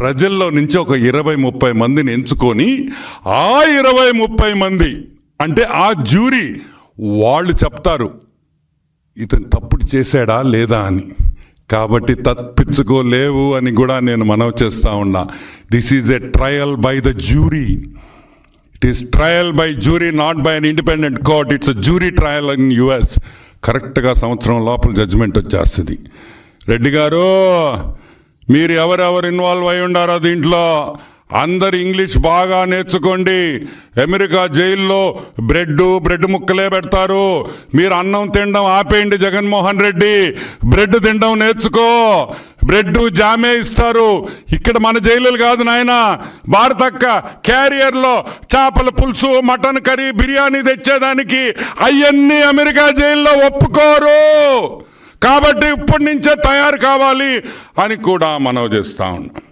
ప్రజల్లో నుంచి ఒక 20-30 మందిని ఎంచుకొని ఆ 20-30 మంది అంటే ఆ జ్యూరీ వాళ్ళు చెప్తారు ఇతను తప్పుడు చేశాడా లేదా అని. కాబట్టి తప్పించుకోలేవు అని కూడా నేను మనవి చేస్తూ ఉన్నా. This is a trial by the jury. It is trial by jury, not by an independent court. It's a jury trial in US. కరెక్ట్గా సంవత్సరం లోపల జడ్జిమెంట్ వచ్చేస్తుంది. రెడ్డి గారు, మీరు ఎవరెవరు ఇన్వాల్వ్ అయి ఉండారో దీంట్లో అందరు ఇంగ్లీష్ బాగా నేర్చుకోండి. అమెరికా జైల్లో బ్రెడ్ ముక్కలే పెడతారు. మీరు అన్నం తినడం ఆపేయండి. జగన్మోహన్ రెడ్డి, బ్రెడ్ తినడం నేర్చుకో. బ్రెడ్ జామే ఇస్తారు. ఇక్కడ మన జైలులు కాదు నాయన. భారతక్క క్యారియర్లో చేపల పులుసు, మటన్ కర్రీ, బిర్యానీ తెచ్చేదానికి అవన్నీ అమెరికా జైల్లో ఒప్పుకోరు. కాబట్టి ఇప్పటి నుంచే తయారు కావాలి అని కూడా మనవి చేస్తా ఉన్నాం.